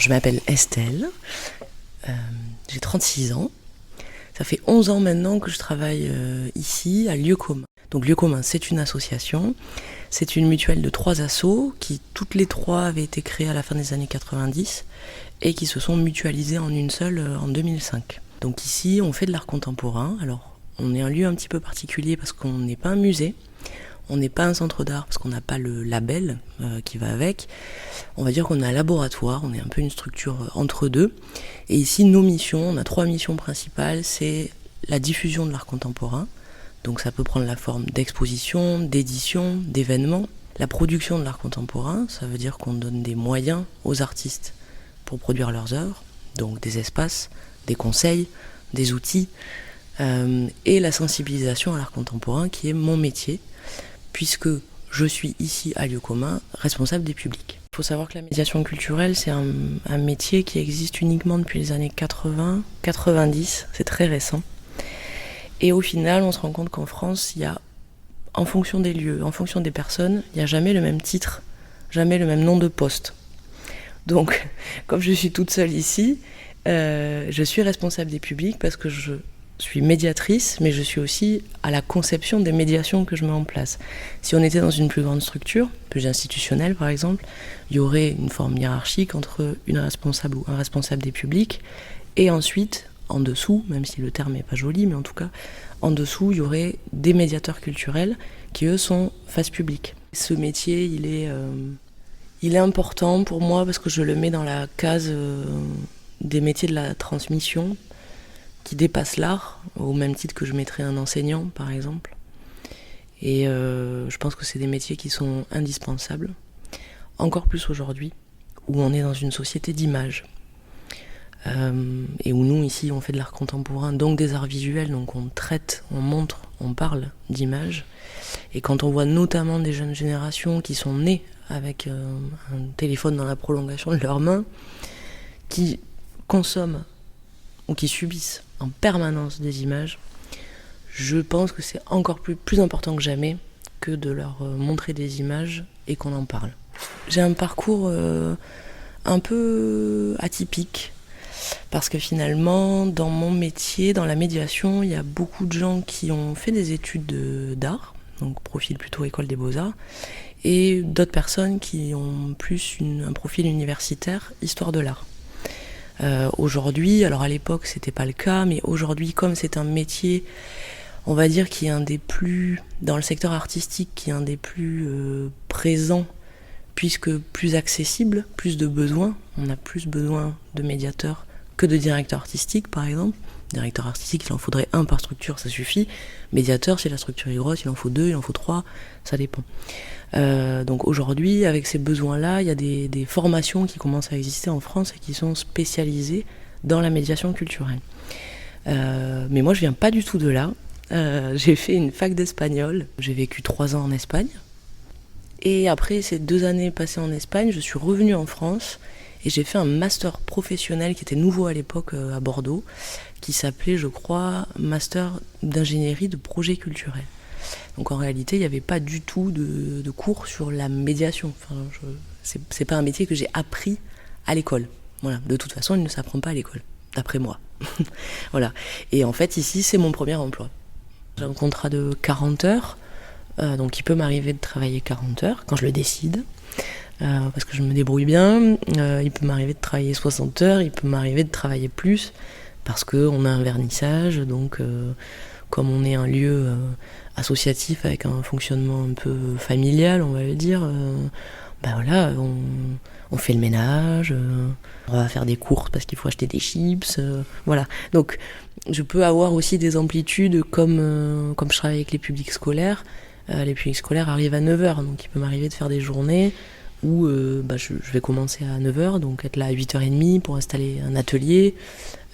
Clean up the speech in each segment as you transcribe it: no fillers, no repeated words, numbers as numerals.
je m'appelle Estelle, j'ai 36 ans. Ça fait 11 ans maintenant que je travaille ici à Lieu Commun. Donc Lieu Commun, c'est une association, c'est une mutuelle de 3 assos qui toutes les 3 avaient été créées à la fin des années 90 et qui se sont mutualisées en une seule en 2005. Donc ici, on fait de l'art contemporain. Alors, on est un lieu un petit peu particulier parce qu'on n'est pas un musée, on n'est pas un centre d'art parce qu'on n'a pas le label qui va avec. On va dire qu'on est un laboratoire, on est un peu une structure entre deux. Et ici, nos missions, on a 3 missions principales, c'est la diffusion de l'art contemporain. Donc ça peut prendre la forme d'expositions, d'éditions, d'événements. La production de l'art contemporain, ça veut dire qu'on donne des moyens aux artistes pour produire leurs œuvres, donc des espaces, des conseils, des outils, et la sensibilisation à l'art contemporain qui est mon métier, puisque je suis ici à Lieu Commun responsable des publics. Il faut savoir que la médiation culturelle, c'est un métier qui existe uniquement depuis les années 80, 90, c'est très récent. Et au final, on se rend compte qu'en France, il y a, en fonction des lieux, en fonction des personnes, il n'y a jamais le même titre, jamais le même nom de poste. Donc, comme je suis toute seule ici, je suis responsable des publics parce que je suis médiatrice, mais je suis aussi à la conception des médiations que je mets en place. Si on était dans une plus grande structure, plus institutionnelle par exemple, il y aurait une forme hiérarchique entre une responsable ou un responsable des publics, et ensuite, en dessous, même si le terme n'est pas joli, mais en tout cas, en dessous, il y aurait des médiateurs culturels qui, eux, sont face publique. Ce métier, il est important pour moi parce que je le mets dans la case des métiers de la transmission qui dépassent l'art, au même titre que je mettrais un enseignant, par exemple. Et je pense que c'est des métiers qui sont indispensables, encore plus aujourd'hui, où on est dans une société d'image. Et où nous, ici, on fait de l'art contemporain, donc des arts visuels, donc on traite, on montre, on parle d'images. Et quand on voit notamment des jeunes générations qui sont nées avec un téléphone dans la prolongation de leurs mains, qui consomment ou qui subissent en permanence des images, je pense que c'est encore plus important que jamais que de leur montrer des images et qu'on en parle. J'ai un parcours un peu atypique, parce que finalement, dans mon métier, dans la médiation, il y a beaucoup de gens qui ont fait des études d'art, donc profil plutôt école des beaux-arts, et d'autres personnes qui ont plus un profil universitaire, histoire de l'art. Aujourd'hui, alors à l'époque c'était pas le cas, mais aujourd'hui comme c'est un métier, on va dire qui est un des plus, dans le secteur artistique, qui est un des plus présents, puisque plus accessible, plus de besoins, on a plus besoin de médiateurs que de directeurs artistiques par exemple. Directeur artistique, il en faudrait 1 par structure, ça suffit. Médiateur, si la structure est grosse, il en faut 2, il en faut 3, ça dépend. Donc aujourd'hui, avec ces besoins-là, il y a des formations qui commencent à exister en France et qui sont spécialisées dans la médiation culturelle. Mais moi, je viens pas du tout de là. J'ai fait une fac d'espagnol. J'ai vécu 3 ans en Espagne. Et après ces 2 années passées en Espagne, je suis revenue en France et j'ai fait un master professionnel qui était nouveau à l'époque à Bordeaux, qui s'appelait, je crois, Master d'ingénierie de projets culturels. Donc en réalité, il n'y avait pas du tout de cours sur la médiation. Enfin, c'est pas un métier que j'ai appris à l'école. Voilà. De toute façon, il ne s'apprend pas à l'école, d'après moi. Voilà. Et en fait, ici, c'est mon premier emploi. J'ai un contrat de 40 heures, donc il peut m'arriver de travailler 40 heures quand je le décide. Parce que je me débrouille bien, il peut m'arriver de travailler 60 heures, il peut m'arriver de travailler plus, parce qu'on a un vernissage, donc comme on est un lieu associatif avec un fonctionnement un peu familial, on va le dire, voilà, on fait le ménage, on va faire des courses parce qu'il faut acheter des chips, voilà. Donc je peux avoir aussi des amplitudes comme je travaille avec les publics scolaires. Les publics scolaires arrivent à 9h, donc il peut m'arriver de faire des journées où je vais commencer à 9h, donc être là à 8h30 pour installer un atelier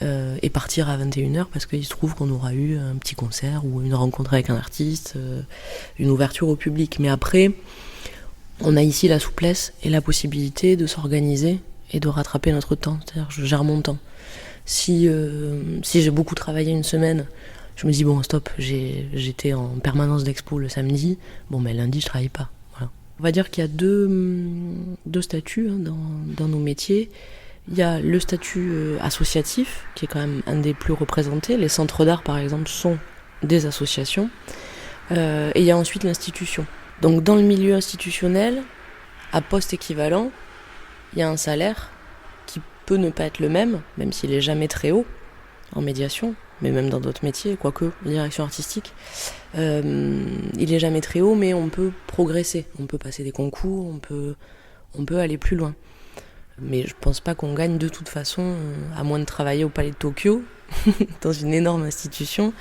et partir à 21h parce qu'il se trouve qu'on aura eu un petit concert ou une rencontre avec un artiste, une ouverture au public. Mais après, on a ici la souplesse et la possibilité de s'organiser et de rattraper notre temps, c'est-à-dire je gère mon temps. Si j'ai beaucoup travaillé une semaine, je me dis bon stop, j'étais en permanence d'expo le samedi, mais lundi je travaille pas. Voilà. On va dire qu'il y a deux statuts dans nos métiers. Il y a le statut associatif, qui est quand même un des plus représentés. Les centres d'art, par exemple, sont des associations. Et il y a ensuite l'institution. Donc dans le milieu institutionnel, à poste équivalent, il y a un salaire qui peut ne pas être le même s'il est jamais très haut en médiation, mais même dans d'autres métiers, quoique, direction artistique. Il est jamais très haut, mais on peut progresser. On peut passer des concours, on peut aller plus loin. Mais je pense pas qu'on gagne de toute façon, à moins de travailler au Palais de Tokyo, dans une énorme institution,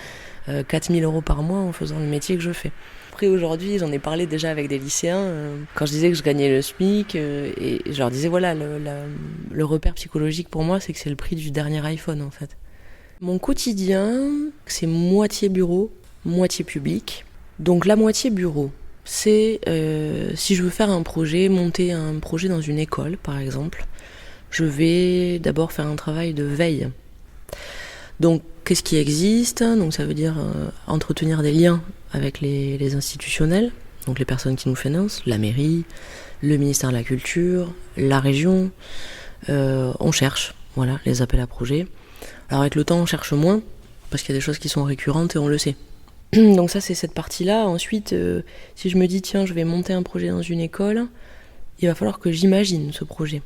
4 000 € par mois en faisant le métier que je fais. Après aujourd'hui, j'en ai parlé déjà avec des lycéens, quand je disais que je gagnais le SMIC, et je leur disais voilà, le repère psychologique pour moi, c'est que c'est le prix du dernier iPhone en fait. Mon quotidien, c'est moitié bureau, moitié public. Donc la moitié bureau, c'est si je veux faire un projet, monter un projet dans une école par exemple, je vais d'abord faire un travail de veille. Donc qu'est-ce qui existe ? Donc ça veut dire entretenir des liens avec les institutionnels, donc les personnes qui nous financent, la mairie, le ministère de la Culture, la région. On cherche, voilà, les appels à projets. Alors avec le temps, on cherche moins, parce qu'il y a des choses qui sont récurrentes et on le sait. Donc ça, c'est cette partie-là. Ensuite, si je me dis, tiens, je vais monter un projet dans une école, il va falloir que j'imagine ce projet.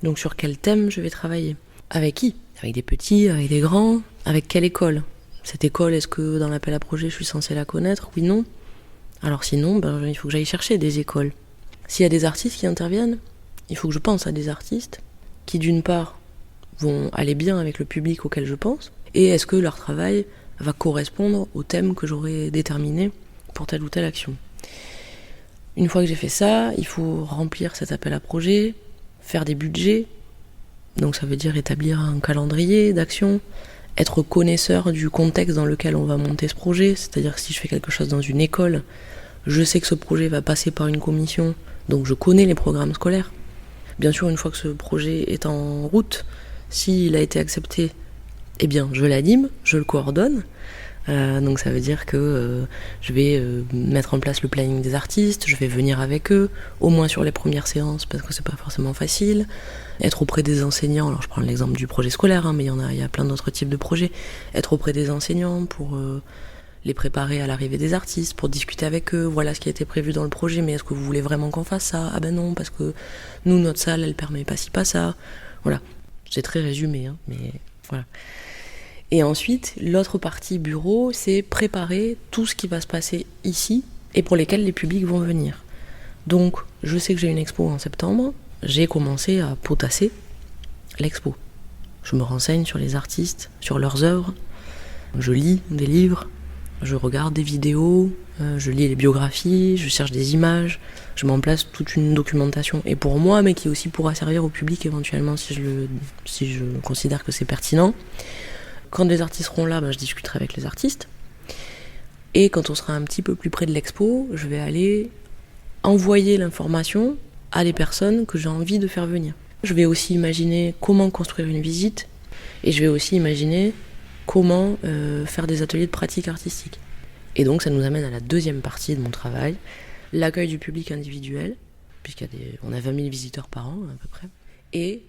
Donc sur quel thème je vais travailler ? Avec qui ? Avec des petits, avec des grands ? Avec quelle école ? Cette école, est-ce que dans l'appel à projet, je suis censée la connaître ? Oui, non ? Alors sinon, il faut que j'aille chercher des écoles. S'il y a des artistes qui interviennent, il faut que je pense à des artistes qui, d'une part, vont aller bien avec le public auquel je pense, et est-ce que leur travail va correspondre au thème que j'aurais déterminé pour telle ou telle action. Une fois que j'ai fait ça, il faut remplir cet appel à projet, faire des budgets, donc ça veut dire établir un calendrier d'action, être connaisseur du contexte dans lequel on va monter ce projet, c'est-à-dire que si je fais quelque chose dans une école, je sais que ce projet va passer par une commission, donc je connais les programmes scolaires. Bien sûr, une fois que ce projet est en route, s'il a été accepté, eh bien, je l'anime, je le coordonne. Donc ça veut dire que je vais mettre en place le planning des artistes, je vais venir avec eux, au moins sur les premières séances, parce que c'est pas forcément facile. Être auprès des enseignants, alors je prends l'exemple du projet scolaire, mais il y a plein d'autres types de projets. Être auprès des enseignants pour les préparer à l'arrivée des artistes, pour discuter avec eux, voilà ce qui a été prévu dans le projet, mais est-ce que vous voulez vraiment qu'on fasse ça ? Ah ben non, parce que nous, notre salle, elle permet pas ci, pas ça. Voilà, c'est très résumé, mais voilà. Et ensuite, l'autre partie bureau, c'est préparer tout ce qui va se passer ici et pour lesquels les publics vont venir. Donc, je sais que j'ai une expo en septembre, j'ai commencé à potasser l'expo. Je me renseigne sur les artistes, sur leurs œuvres, je lis des livres, je regarde des vidéos, je lis les biographies, je cherche des images, je mets en place toute une documentation. Et pour moi, mais qui aussi pourra servir au public éventuellement si je considère que c'est pertinent. Quand les artistes seront là, je discuterai avec les artistes. Et quand on sera un petit peu plus près de l'expo, je vais aller envoyer l'information à des personnes que j'ai envie de faire venir. Je vais aussi imaginer comment construire une visite, et je vais aussi imaginer comment faire des ateliers de pratique artistique. Et donc ça nous amène à la deuxième partie de mon travail, l'accueil du public individuel, puisqu'on a 20 000 visiteurs par an à peu près, et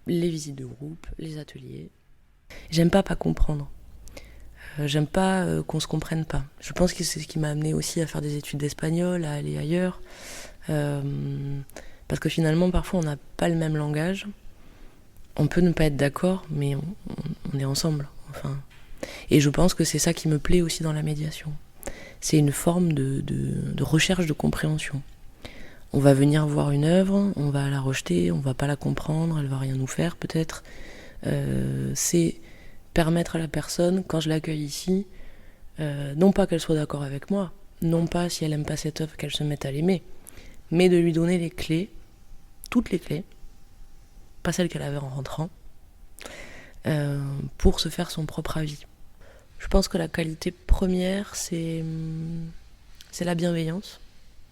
les visites de groupe, les ateliers. J'aime pas comprendre. J'aime pas qu'on se comprenne pas. Je pense que c'est ce qui m'a amené aussi à faire des études d'espagnol, à aller ailleurs. Parce que finalement, parfois, on n'a pas le même langage. On peut ne pas être d'accord, mais on est ensemble. Enfin. Et je pense que c'est ça qui me plaît aussi dans la médiation. C'est une forme de recherche de compréhension. On va venir voir une œuvre, on va la rejeter, on va pas la comprendre, elle va rien nous faire peut-être. C'est permettre à la personne, quand je l'accueille ici, non pas qu'elle soit d'accord avec moi, non pas si elle aime pas cette œuvre qu'elle se mette à l'aimer, mais de lui donner les clés, toutes les clés, pas celles qu'elle avait en rentrant, pour se faire son propre avis. Je pense que la qualité première, c'est la bienveillance.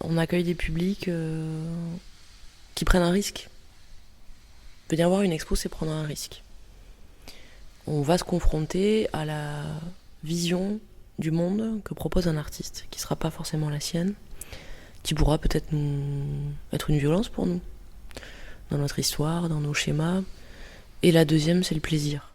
On accueille des publics qui prennent un risque. Venir voir une expo, c'est prendre un risque. On va se confronter à la vision du monde que propose un artiste, qui ne sera pas forcément la sienne, qui pourra peut-être être une violence pour nous, dans notre histoire, dans nos schémas. Et la deuxième, c'est le plaisir.